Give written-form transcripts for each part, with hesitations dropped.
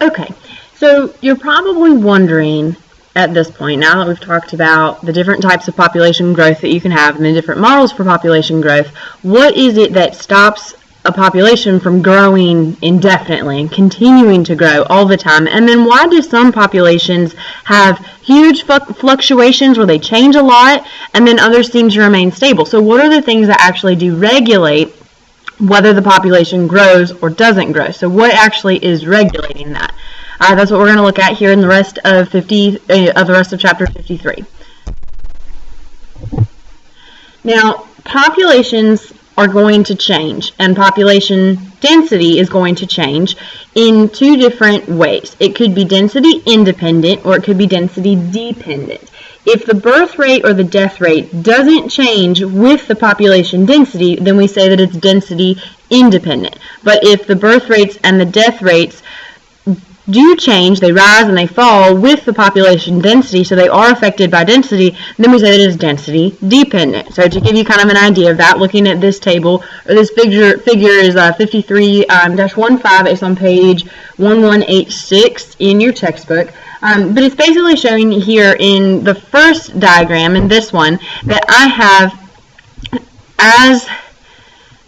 Okay, so you're probably wondering at this point, now that we've talked about the different types of population growth that you can have and the different models for population growth, what is it that stops a population from growing indefinitely and continuing to grow all the time? And then why do some populations have huge fluctuations where they change a lot and then others seem to remain stable? So what are the things that actually do regulate whether the population grows or doesn't grow? So what actually is regulating that? That's what we're going to look at here in the rest of chapter 53. Now, populations are going to change, and population density is going to change in two different ways. It could be density independent or it could be density dependent. If the birth rate or the death rate doesn't change with the population density, then we say that it's density independent. But if the birth rates and the death rates do change, they rise and they fall with the population density, so they are affected by density, then we say it is density dependent. So to give you kind of an idea of that, looking at this table, or this figure is 53-15. It's on page 1186 in your textbook. But it's basically showing here in the first diagram, in this one, that I have, as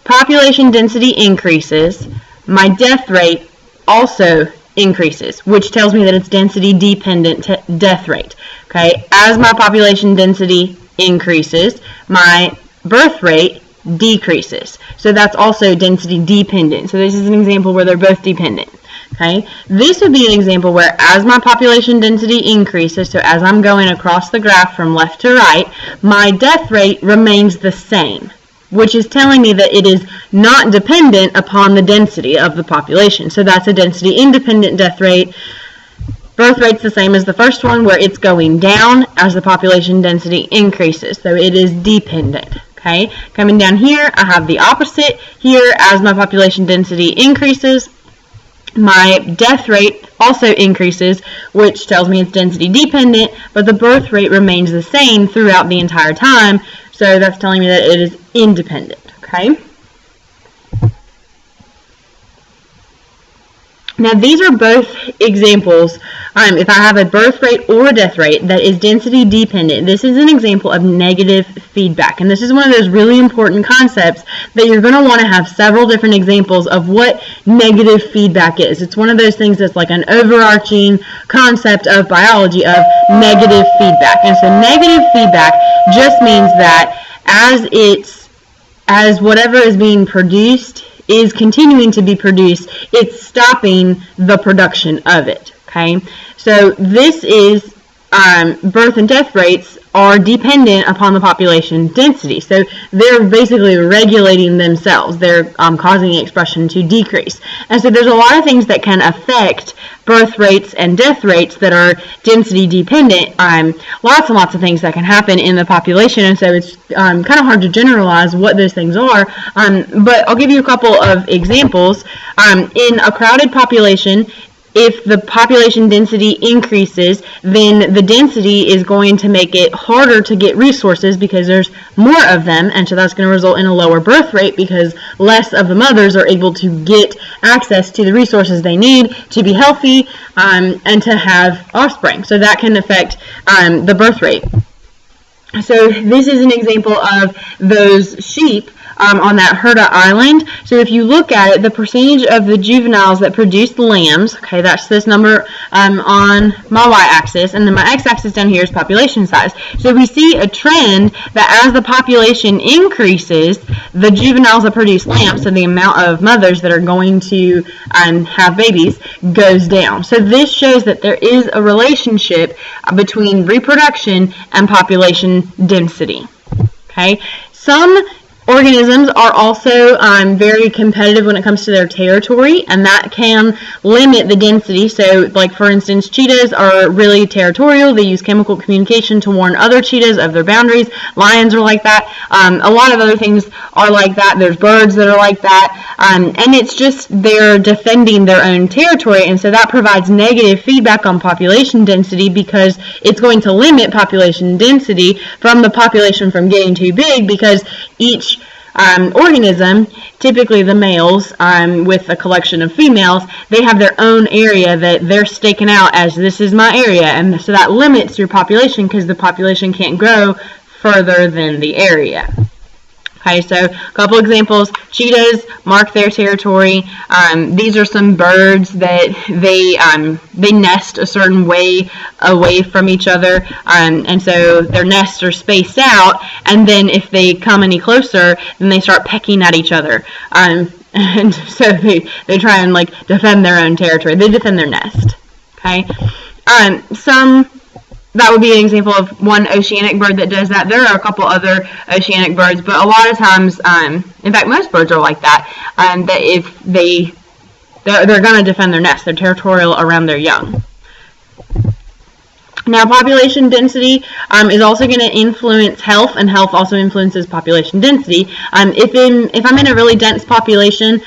population density increases, my death rate also increases, which tells me that it's density dependent death rate. Okay, as my population density increases, my birth rate decreases. So that's also density dependent. So this is an example where they're both dependent. Okay, this would be an example where as my population density increases, so as I'm going across the graph from left to right, my death rate remains the same, which is telling me that it is not dependent upon the density of the population. So that's a density independent death rate. Birth rate's the same as the first one, where it's going down as the population density increases. So it is dependent. Okay, coming down here, I have the opposite. Here, as my population density increases, my death rate also increases, which tells me it's density dependent, but the birth rate remains the same throughout the entire time. So that's telling me that it is independent, okay? Now these are both examples, if I have a birth rate or a death rate that is density dependent, this is an example of negative feedback. And this is one of those really important concepts that you're going to want to have several different examples of what negative feedback is. It's one of those things that's like an overarching concept of biology of negative feedback. And so negative feedback just means that as whatever is being produced is continuing to be produced, it's stopping the production of it. Okay, so this is birth and death rates are dependent upon the population density. So they're basically regulating themselves. They're causing the expression to decrease. And so there's a lot of things that can affect birth rates and death rates that are density dependent. Lots and lots of things that can happen in the population, and so it's kind of hard to generalize what those things are. But I'll give you a couple of examples. In a crowded population, if the population density increases, then the density is going to make it harder to get resources because there's more of them, and so that's going to result in a lower birth rate because less of the mothers are able to get access to the resources they need to be healthy and to have offspring. So that can affect the birth rate. So this is an example of those sheep on that Herta Island. So if you look at it, the percentage of the juveniles that produce lambs, okay, that's this number on my y-axis, and then my x-axis down here is population size. So we see a trend that as the population increases, the juveniles that produce lambs, so the amount of mothers that are going to have babies, goes down. So this shows that there is a relationship between reproduction and population density. Okay, some organisms are also very competitive when it comes to their territory, and that can limit the density. So, like for instance, cheetahs are really territorial. They use chemical communication to warn other cheetahs of their boundaries. Lions are like that. A lot of other things are like that. There's birds that are like that. And it's just they're defending their own territory, and so that provides negative feedback on population density because it's going to limit population density from the population from getting too big because each organism, typically the males with a collection of females, they have their own area that they're staking out as this is my area, and so that limits your population because the population can't grow further than the area. Okay, so a couple examples. Cheetahs mark their territory. These are some birds that they nest a certain way away from each other, and so their nests are spaced out, and then if they come any closer, then they start pecking at each other. And so they try and like defend their own territory. They defend their nest. Okay, that would be an example of one oceanic bird that does that. There are a couple other oceanic birds, but a lot of times, in fact, most birds are like that. That if they're going to defend their nest, they're territorial around their young. Now, population density is also going to influence health, and health also influences population density. If I'm in a really dense population,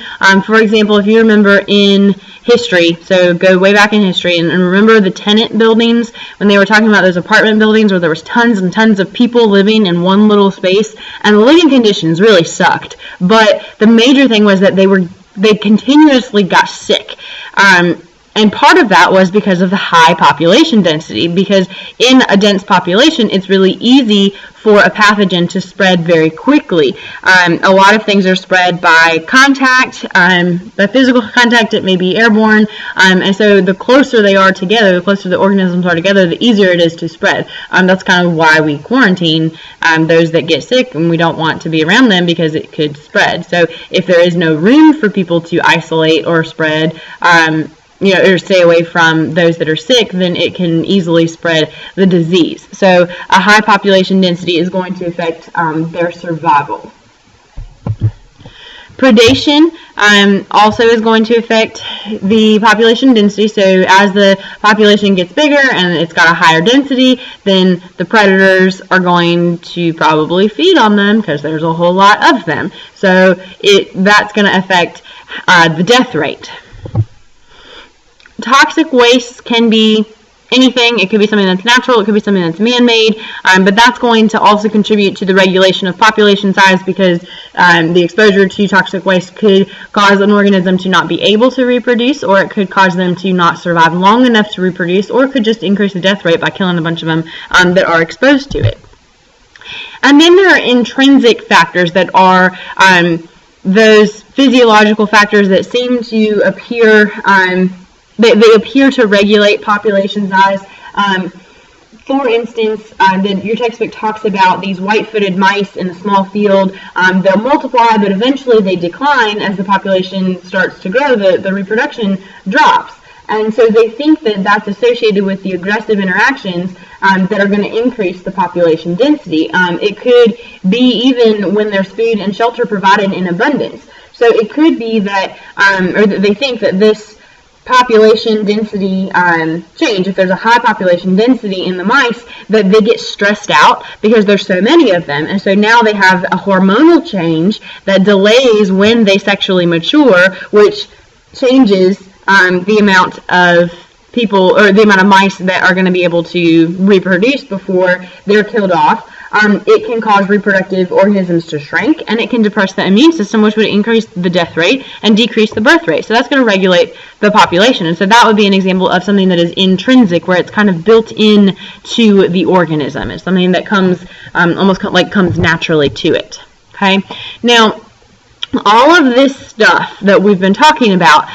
for example, if you remember in history, so go way back in history, and remember the tenant buildings, when they were talking about those apartment buildings where there was tons and tons of people living in one little space, and the living conditions really sucked. But the major thing was that they continuously got sick. And part of that was because of the high population density, because in a dense population, it's really easy for a pathogen to spread very quickly. A lot of things are spread by contact, by physical contact. It may be airborne, and so the closer they are together, the closer the organisms are together, the easier it is to spread. That's kind of why we quarantine those that get sick, and we don't want to be around them because it could spread. So if there is no room for people to isolate or spread, or stay away from those that are sick, then it can easily spread the disease. So a high population density is going to affect their survival. Predation also is going to affect the population density. So as the population gets bigger and it's got a higher density, then the predators are going to probably feed on them because there's a whole lot of them. So that's going to affect the death rate. Toxic waste can be anything. It could be something that's natural, it could be something that's man-made, but that's going to also contribute to the regulation of population size, because the exposure to toxic waste could cause an organism to not be able to reproduce, or it could cause them to not survive long enough to reproduce, or it could just increase the death rate by killing a bunch of them that are exposed to it. And then there are intrinsic factors that are those physiological factors that seem to appear they appear to regulate population size. For instance, your textbook talks about these white-footed mice in a small field. They'll multiply, but eventually they decline as the population starts to grow. The reproduction drops. And so they think that that's associated with the aggressive interactions that are going to increase the population density. It could be even when there's food and shelter provided in abundance. So it could be that, or that they think that this population density change, if there's a high population density in the mice, that they get stressed out because there's so many of them, and so now they have a hormonal change that delays when they sexually mature, which changes the amount of people, or the amount of mice that are going to be able to reproduce before they're killed off. It can cause reproductive organisms to shrink, and it can depress the immune system, which would increase the death rate and decrease the birth rate. So that's going to regulate the population. And so that would be an example of something that is intrinsic, where it's kind of built in to the organism. It's something that comes almost like comes naturally to it. Okay. Now, all of this stuff that we've been talking about,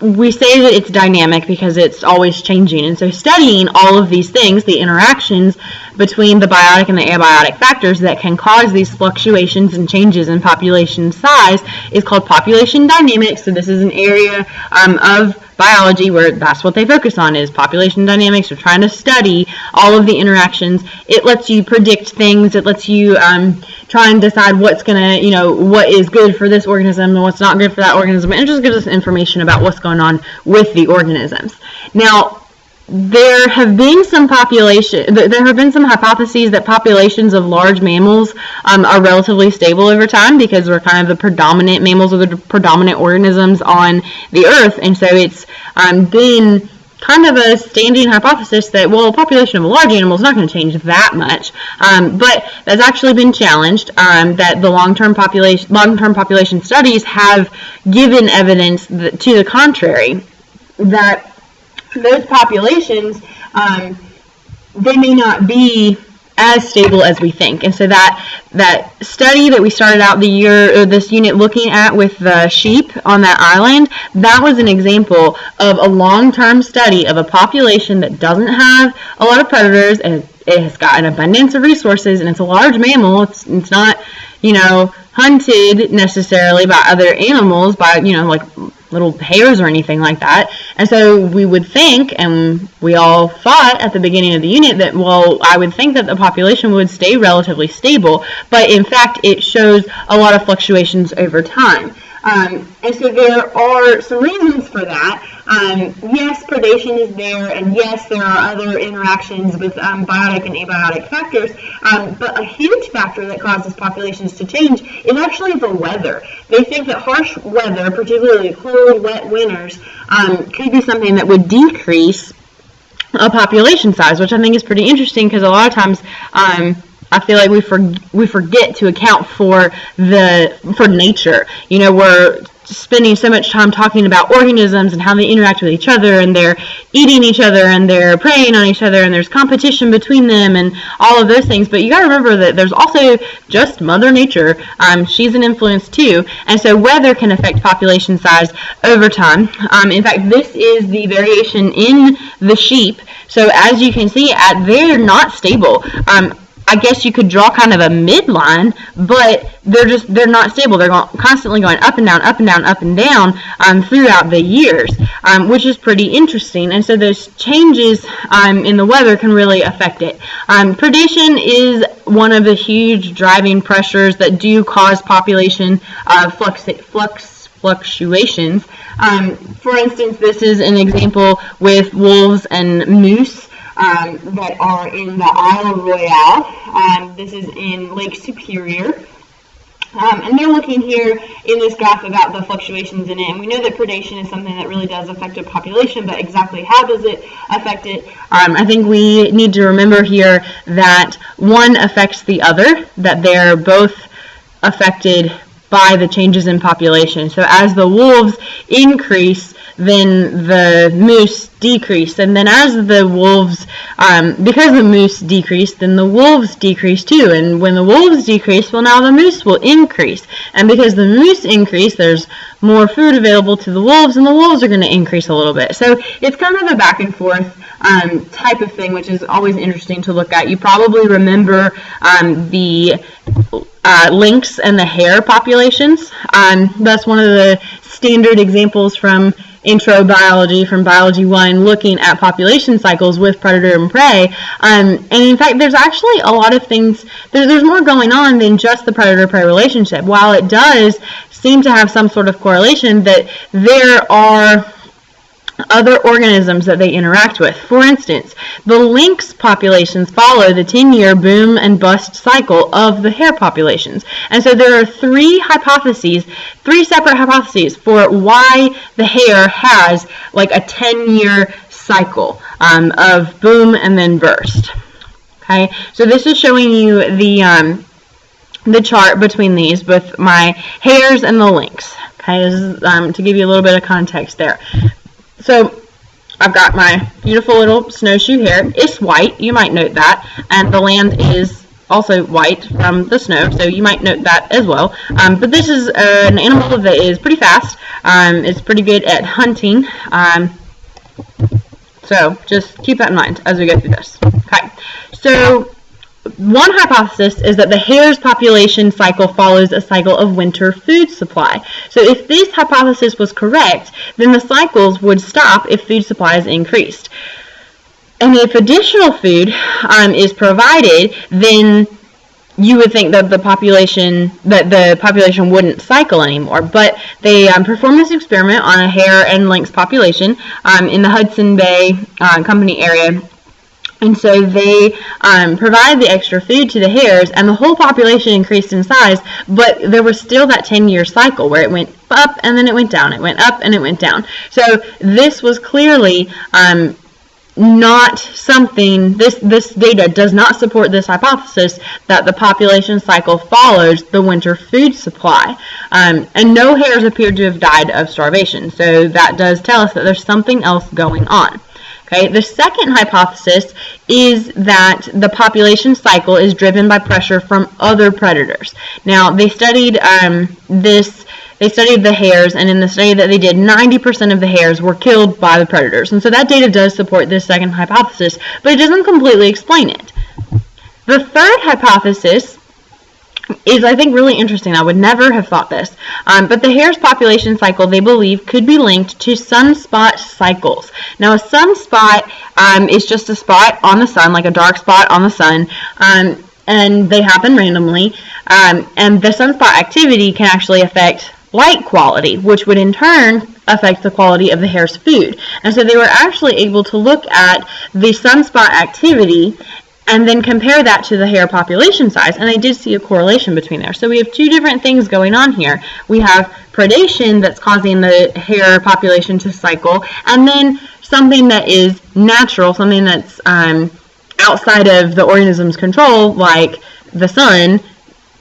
we say that it's dynamic because it's always changing. And so studying all of these things, the interactions between the biotic and the abiotic factors that can cause these fluctuations and changes in population size, is called population dynamics. So this is an area of biology where that's what they focus on, is population dynamics. They're trying to study all of the interactions. It lets you predict things. It lets you try and decide what's going to, what is good for this organism and what's not good for that organism. And it just gives us information about what's going on with the organisms. Now, there have been some hypotheses that populations of large mammals are relatively stable over time, because we're kind of the predominant mammals, or the predominant organisms on the earth, and so it's been kind of a standing hypothesis that, well, a population of a large animal is not going to change that much, but that's actually been challenged, that the long-term population studies have given evidence to the contrary, that those populations, they may not be as stable as we think. And so that study that we started out this unit looking at with the sheep on that island, that was an example of a long-term study of a population that doesn't have a lot of predators, and it has got an abundance of resources, and it's a large mammal. It's not, hunted necessarily by other animals, by, like little hares or anything like that. And so we would think, and we all thought at the beginning of the unit, that, well, I would think that the population would stay relatively stable, but in fact it shows a lot of fluctuations over time. And so there are some reasons for that. Yes, predation is there, and yes, there are other interactions with biotic and abiotic factors, but a huge factor that causes populations to change is actually the weather. They think that harsh weather, particularly cold, wet winters, could be something that would decrease a population size, which I think is pretty interesting, because a lot of times I feel like we forget to account for nature. We're spending so much time talking about organisms and how they interact with each other, and they're eating each other, and they're preying on each other, and there's competition between them, and all of those things. But you got to remember that there's also just Mother Nature. She's an influence too, and so weather can affect population size over time. In fact, this is the variation in the sheep. So as you can see, they're not stable. I guess you could draw kind of a midline, but they're not stable. They're constantly going up and down, up and down, up and down throughout the years, which is pretty interesting. And so those changes in the weather can really affect it. Predation is one of the huge driving pressures that do cause population fluctuations. For instance, this is an example with wolves and moose that are in the Isle Royale. This is in Lake Superior. And they're looking here in this graph about the fluctuations in it. And we know that predation is something that really does affect a population, but exactly how does it affect it? I think we need to remember here that one affects the other, that they're both affected by the changes in population. So as the wolves increase, then the moose decrease, and then as the wolves, because the moose decrease, then the wolves decrease too, and when the wolves decrease, well, now the moose will increase, and because the moose increase, there's more food available to the wolves, and the wolves are going to increase a little bit. So it's kind of a back and forth type of thing, which is always interesting to look at. You probably remember the lynx and the hare populations. That's one of the standard examples from intro biology, from Biology 1, looking at population cycles with predator and prey. And in fact, there's actually a lot of things, there's more going on than just the predator-prey relationship. While it does seem to have some sort of correlation, that there are other organisms that they interact with. For instance, the lynx populations follow the 10-year boom and bust cycle of the hare populations. And so there are three separate hypotheses for why the hare has like a 10-year cycle of boom and then burst. Okay, so this is showing you the chart between these, both my hares and the lynx. Okay, this is, to give you a little bit of context there. So I've got my beautiful little snowshoe hare. It's white, you might note that, and the land is also white from the snow, so you might note that as well. But this is an animal that is pretty fast. It's pretty good at hunting. So just keep that in mind as we go through this. Okay, so one hypothesis is that the hare's population cycle follows a cycle of winter food supply. So if this hypothesis was correct, then the cycles would stop if food supplies increased. And if additional food is provided, then you would think that the population wouldn't cycle anymore. But they performed this experiment on a hare and lynx population in the Hudson Bay Company area. And so they provided the extra food to the hares, and the whole population increased in size, but there was still that 10-year cycle where it went up and then it went down. It went up and it went down. So this was clearly not something, this data does not support this hypothesis that the population cycle follows the winter food supply. And no hares appeared to have died of starvation. So that does tell us that there's something else going on. Okay, the second hypothesis is that the population cycle is driven by pressure from other predators. Now, they studied they studied the hares, and in the study that they did, 90% of the hares were killed by the predators. And so that data does support this second hypothesis, but it doesn't completely explain it. The third hypothesis is, I think, really interesting. I would never have thought this. But the hare's population cycle, they believe, could be linked to sunspot cycles. Now, a sunspot is just a spot on the sun, like a dark spot on the sun, and they happen randomly. And the sunspot activity can actually affect light quality, which would in turn affect the quality of the hare's food. And so they were actually able to look at the sunspot activity and then compare that to the hare population size, and they did see a correlation between there. So we have two different things going on here. We have predation that's causing the hare population to cycle, and then something that is natural, something that's outside of the organism's control, like the sun,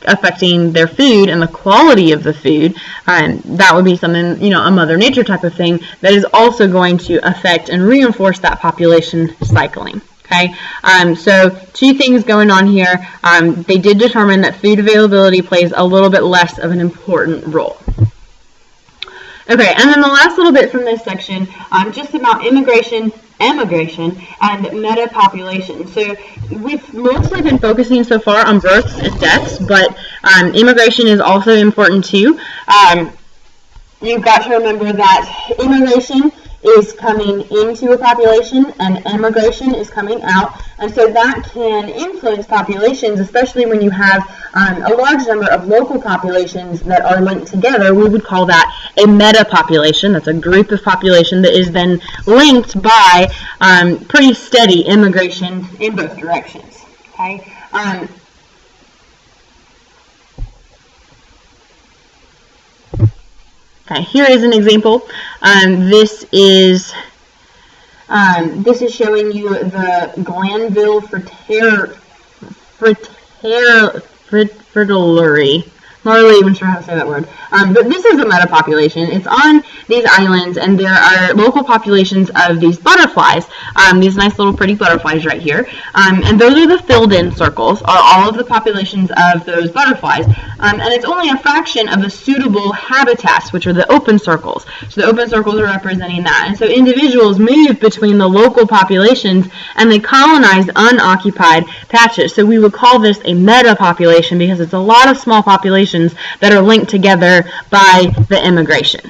affecting their food and the quality of the food. That would be something, a Mother Nature type of thing that is also going to affect and reinforce that population cycling. Okay, so two things going on here. They did determine that food availability plays a little bit less of an important role. Okay, and then the last little bit from this section, just about immigration, emigration, and metapopulation. So we've mostly been focusing so far on births and deaths, but immigration is also important too. You've got to remember that immigration is coming into a population and emigration is coming out, and so that can influence populations, especially when you have a large number of local populations that are linked together. We would call that a metapopulation. That's a group of population that is then linked by pretty steady immigration in both directions. Okay. Okay, here is an example. This is showing you the Glanville fritillary. I'm not really even sure how to say that word. But this is a metapopulation. It's on these islands, and there are local populations of these butterflies, these nice little pretty butterflies right here. And those are the filled-in circles, are all of the populations of those butterflies. And it's only a fraction of the suitable habitats, which are the open circles. So the open circles are representing that. And so individuals move between the local populations, and they colonize unoccupied patches. So we would call this a metapopulation because it's a lot of small populations that are linked together by the immigration.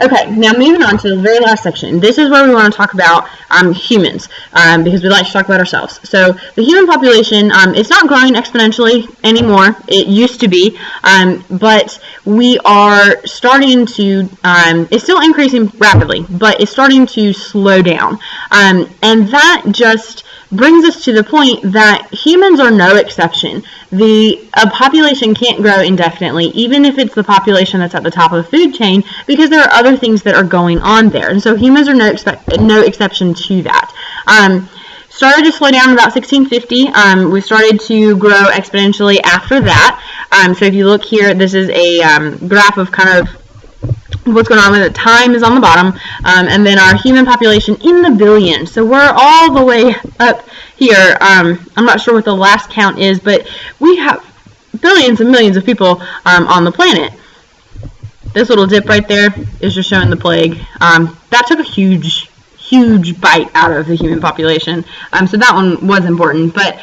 Okay, now moving on to the very last section. This is where we want to talk about humans, because we like to talk about ourselves. So the human population, it's not growing exponentially anymore. It used to be, but we are starting to, it's still increasing rapidly, but it's starting to slow down. And that just brings us to the point that humans are no exception. A population can't grow indefinitely, even if it's the population that's at the top of the food chain, because there are other things that are going on there. And so humans are no exception to that. Started to slow down about 1650. We started to grow exponentially after that. So if you look here, this is a graph of kind of what's going on with it. Time is on the bottom, and then our human population in the billions. So we're all the way up here. I'm not sure what the last count is, but we have billions and millions of people on the planet. This little dip right there is just showing the plague. That took a huge bite out of the human population. So that one was important. But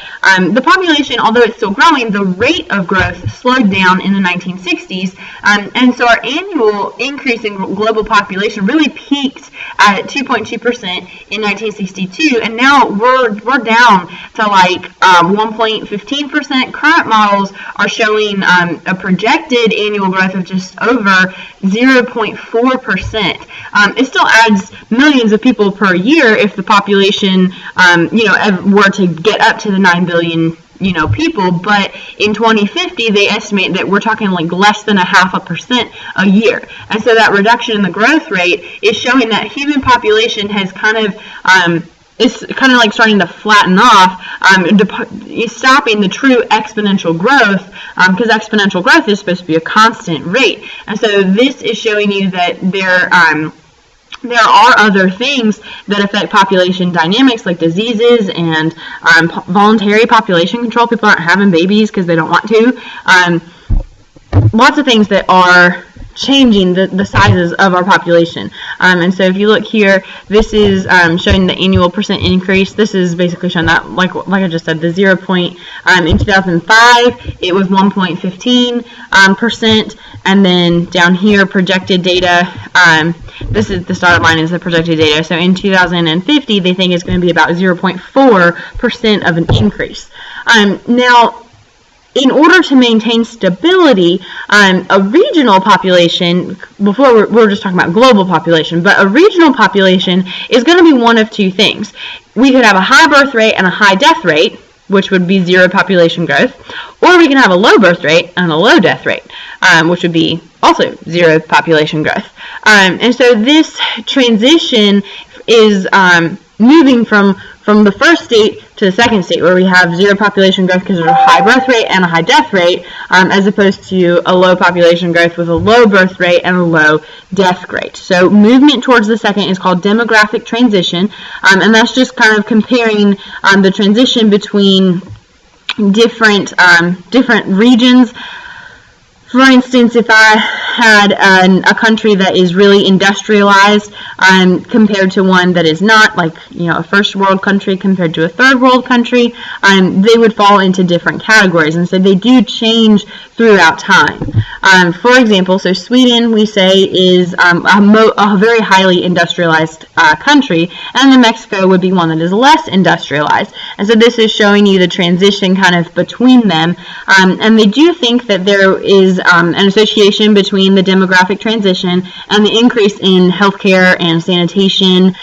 the population, although it's still growing, the rate of growth slowed down in the 1960s. And so our annual increase in global population really peaked at 2.2% in 1962. And now we're down to like 1.15%. Current models are showing a projected annual growth of just over 0.4%. It still adds millions of people per year if the population, were to get up to the 9 billion, people, but in 2050 they estimate that we're talking like less than 0.5% a year. And so that reduction in the growth rate is showing that human population has kind of like starting to flatten off, stopping the true exponential growth, because exponential growth is supposed to be a constant rate. And so this is showing you that there are other things that affect population dynamics, like diseases and voluntary population control. People aren't having babies because they don't want to. Lots of things that are changing the sizes of our population. And so if you look here, this is showing the annual percent increase. This is basically showing that, like I just said, the 0 point, in 2005, it was 1.15%. And then down here, projected data, this is the dotted line is the projected data. So in 2050, they think it's going to be about 0.4% of an increase. Now, in order to maintain stability, a regional population, before we're just talking about global population, but a regional population is going to be one of two things. We could have a high birth rate and a high death rate, which would be zero population growth, or we can have a low birth rate and a low death rate, which would be also zero population growth. And so this transition is moving from the first state to the second state, where we have zero population growth because there's a high birth rate and a high death rate, as opposed to a low population growth with a low birth rate and a low death rate. So movement towards the second is called demographic transition, and that's just kind of comparing the transition between different regions. For instance, if I had a country that is really industrialized compared to one that is not, like a first world country compared to a third world country, they would fall into different categories, and so they do change throughout time. For example, so Sweden, we say, is a very highly industrialized country, and then Mexico would be one that is less industrialized. And so this is showing you the transition kind of between them, and they do think that there is an association between the demographic transition and the increase in healthcare and sanitation.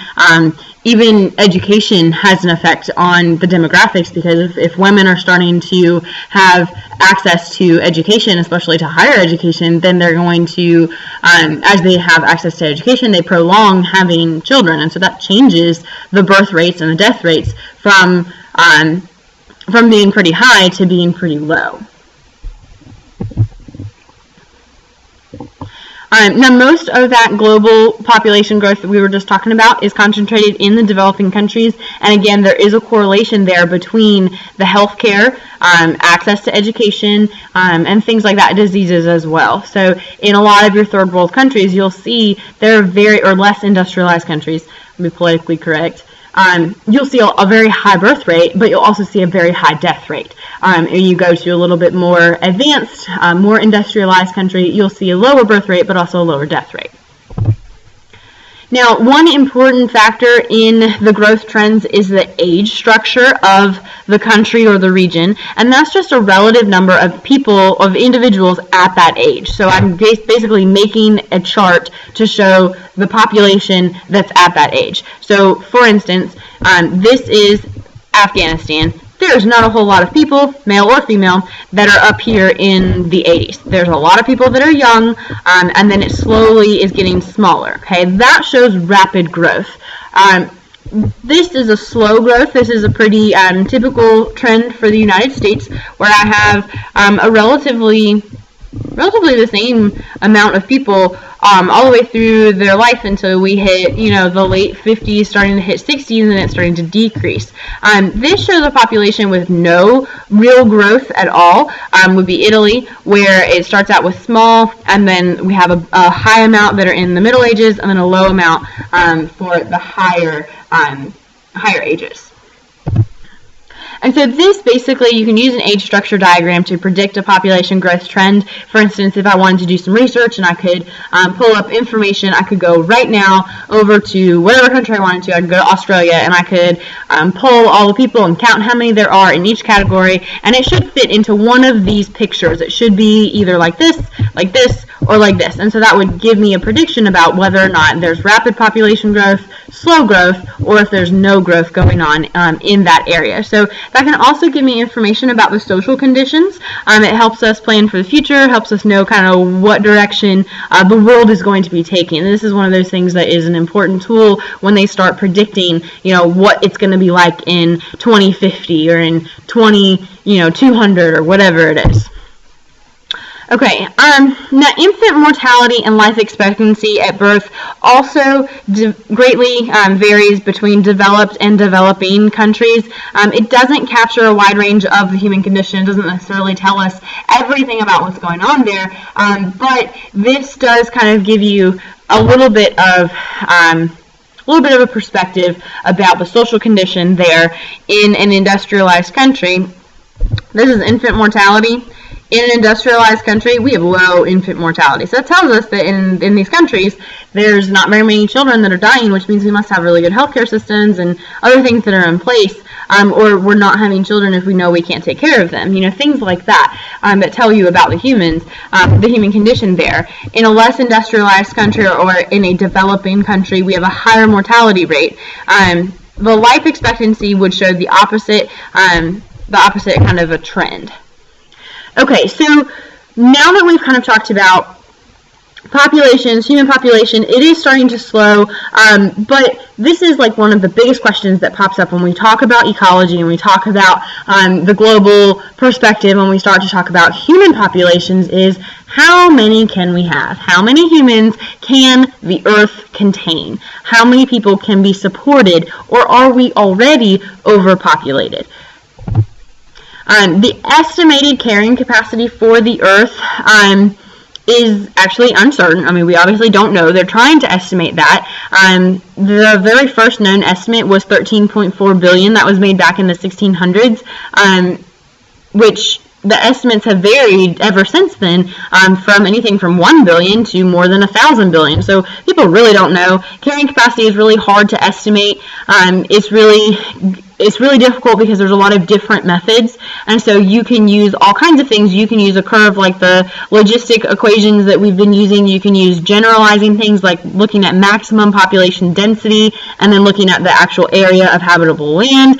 Even education has an effect on the demographics, because if women are starting to have access to education, especially to higher education, then they're going to, as they have access to education, they prolong having children, and so that changes the birth rates and the death rates from being pretty high to being pretty low. Now, most of that global population growth that we were just talking about is concentrated in the developing countries, and again, there is a correlation there between the healthcare, access to education, and things like that, diseases as well. So in a lot of your third world countries, you'll see they're less industrialized countries, to be politically correct. You'll see a very high birth rate, but you'll also see a very high death rate. And you go to a little bit more advanced, more industrialized country, you'll see a lower birth rate, but also a lower death rate. Now, one important factor in the growth trends is the age structure of the country or the region, and that's just a relative number of individuals at that age. So I'm basically making a chart to show the population that's at that age. So, for instance, this is Afghanistan. There's not a whole lot of people, male or female, that are up here in the 80s. There's a lot of people that are young, and then it slowly is getting smaller. Okay, that shows rapid growth. This is a slow growth. This is a pretty typical trend for the United States, where I have a relatively the same amount of people all the way through their life until we hit, the late 50s, starting to hit 60s, and then it's starting to decrease. This shows a population with no real growth at all, would be Italy, where it starts out with small, and then we have a high amount that are in the Middle Ages, and then a low amount for the higher ages. And so this basically, you can use an age structure diagram to predict a population growth trend. For instance, if I wanted to do some research and I could pull up information, I could go right now over to whatever country I wanted to. I could go to Australia, and I could pull all the people and count how many there are in each category, and it should fit into one of these pictures. It should be either like this, or like this. And so that would give me a prediction about whether or not there's rapid population growth, slow growth or if there's no growth going on in that area. So that can also give me information about the social conditions. It helps us plan for the future, helps us know kind of what direction the world is going to be taking. And this is one of those things that is an important tool when they start predicting, what it's going to be like in 2050 or in 200 or whatever it is. Okay, now infant mortality and life expectancy at birth also greatly varies between developed and developing countries. It doesn't capture a wide range of the human condition. It doesn't necessarily tell us everything about what's going on there, but this does kind of give you a little bit of a perspective about the social condition there in an industrialized country. This is infant mortality. In an industrialized country, we have low infant mortality. So that tells us that in these countries, there's not very many children that are dying, which means we must have really good healthcare systems and other things that are in place, or we're not having children if we know we can't take care of them. Things like that that tell you about the human condition there. In a less industrialized country or in a developing country, we have a higher mortality rate. The life expectancy would show the opposite kind of a trend. Okay, so now that we've kind of talked about populations, human population, it is starting to slow, but this is like one of the biggest questions that pops up when we talk about ecology and we talk about the global perspective, when we start to talk about human populations, is how many can we have? How many humans can the earth contain? How many people can be supported, or are we already overpopulated? The estimated carrying capacity for the Earth is actually uncertain. We obviously don't know. They're trying to estimate that. The very first known estimate was 13.4 billion. That was made back in the 1600s, which the estimates have varied ever since then, from anything from 1 billion to more than 1,000 billion. So people really don't know. Carrying capacity is really hard to estimate. It's really difficult because there's a lot of different methods, and so you can use all kinds of things. You can use a curve like the logistic equations that we've been using. You can use generalizing things like looking at maximum population density and then looking at the actual area of habitable land.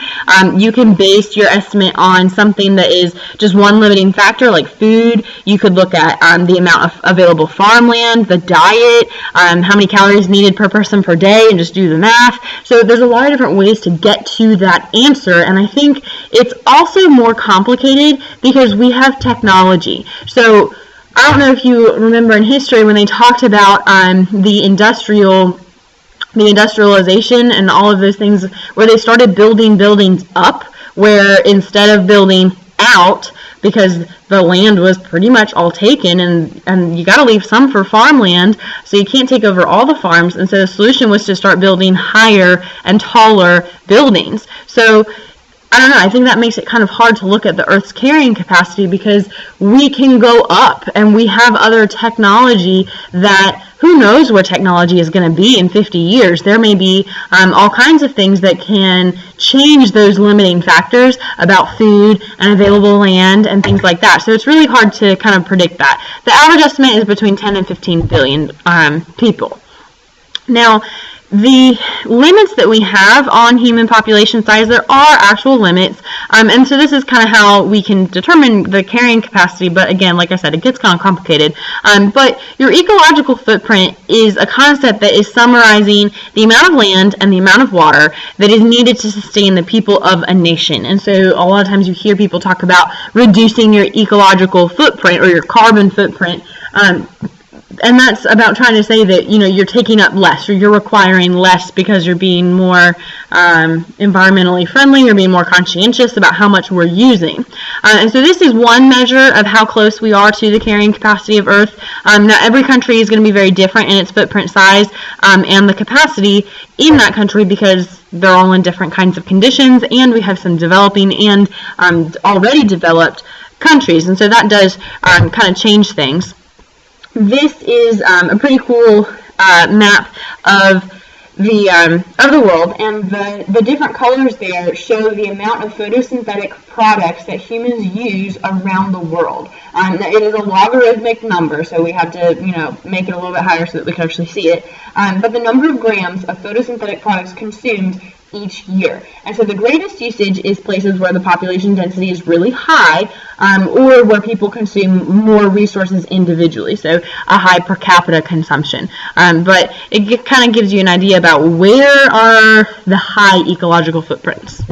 You can base your estimate on something that is just one limiting factor like food. You could look at the amount of available farmland, the diet, how many calories needed per person per day, and just do the math. So there's a lot of different ways to get to that answer, and I think it's also more complicated because we have technology. So I don't know if you remember in history when they talked about the industrialization and all of those things, where they started building buildings up, where instead of building out, because the land was pretty much all taken, and you got to leave some for farmland, so you can't take over all the farms, and so the solution was to start building higher and taller buildings. So I don't know, I think that makes it kind of hard to look at the Earth's carrying capacity because we can go up and we have other technology that who knows what technology is going to be in 50 years. There may be all kinds of things that can change those limiting factors about food and available land and things like that. So it's really hard to kind of predict that. The average estimate is between 10 and 15 billion people. Now, the limits that we have on human population size, there are actual limits, and so this is kind of how we can determine the carrying capacity, but again, like I said, it gets kind of complicated. But your ecological footprint is a concept that is summarizing the amount of land and the amount of water that is needed to sustain the people of a nation. And so a lot of times you hear people talk about reducing your ecological footprint or your carbon footprint. And that's about trying to say that, you're taking up less or you're requiring less because you're being more environmentally friendly, you're being more conscientious about how much we're using. And so this is one measure of how close we are to the carrying capacity of Earth. Now, every country is going to be very different in its footprint size and the capacity in that country because they're all in different kinds of conditions, and we have some developing and already developed countries. And so that does kind of change things. This is a pretty cool map of of the world, and the different colors there show the amount of photosynthetic products that humans use around the world. It is a logarithmic number, so we have to, make it a little bit higher so that we can actually see it. But the number of grams of photosynthetic products consumed each year. And so the greatest usage is places where the population density is really high, or where people consume more resources individually, so a high per capita consumption. But it kind of gives you an idea about where are the high ecological footprints.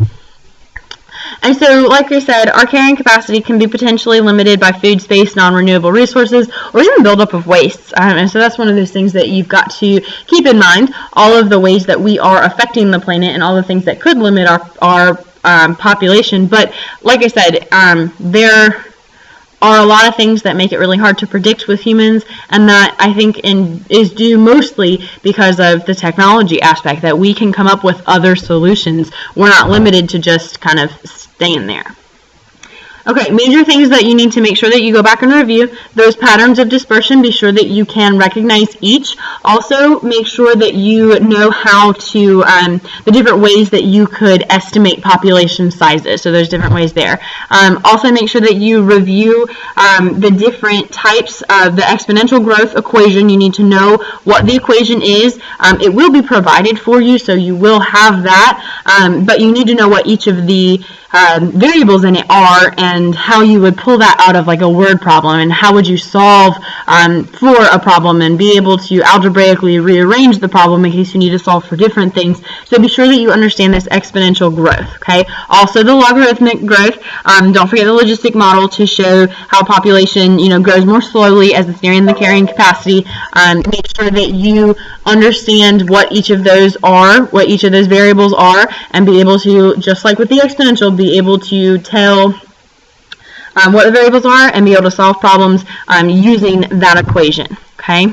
And so, like I said, our carrying capacity can be potentially limited by food, space, non-renewable resources, or even buildup of wastes. And so that's one of those things that you've got to keep in mind, all of the ways that we are affecting the planet and all the things that could limit our population. But like I said, there are a lot of things that make it really hard to predict with humans, and that I think is due mostly because of the technology aspect, that we can come up with other solutions. We're not limited to just kind of staying there. Okay, major things that you need to make sure that you go back and review. Those patterns of dispersion, be sure that you can recognize each. Also, make sure that you know how to, the different ways that you could estimate population sizes. So there's different ways there. Also, make sure that you review the different types of the exponential growth equation. You need to know what the equation is. It will be provided for you, so you will have that, but you need to know what each of the variables in it are, and how you would pull that out of like a word problem, and how would you solve for a problem, and be able to algebraically rearrange the problem in case you need to solve for different things. So be sure that you understand this exponential growth. Okay. Also the logarithmic growth. Don't forget the logistic model to show how population grows more slowly as it's nearing the carrying capacity. Make sure that you understand what each of those are, what each of those variables are, and be able to, just like with the exponential, be able to tell what the variables are and be able to solve problems using that equation. Okay.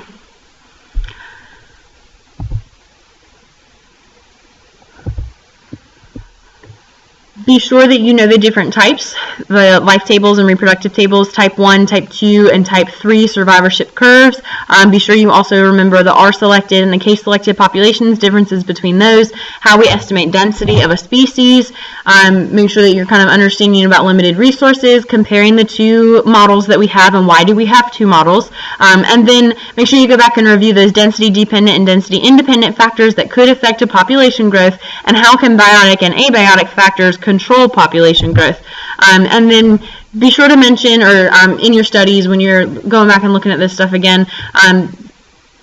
Be sure that you know the different types, the life tables and reproductive tables, type 1, type 2, and type 3 survivorship curves. Be sure you also remember the R-selected and the K-selected populations, differences between those, how we estimate density of a species. Make sure that you're kind of understanding about limited resources, comparing the two models that we have and why do we have two models. And then make sure you go back and review those density-dependent and density-independent factors that could affect a population growth, and how can biotic and abiotic factors control population growth. And then be sure to mention, or in your studies when you're going back and looking at this stuff again,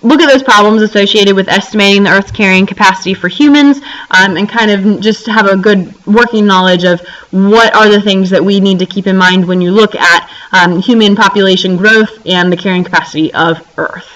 look at those problems associated with estimating the Earth's carrying capacity for humans, and kind of just have a good working knowledge of what are the things that we need to keep in mind when you look at human population growth and the carrying capacity of Earth.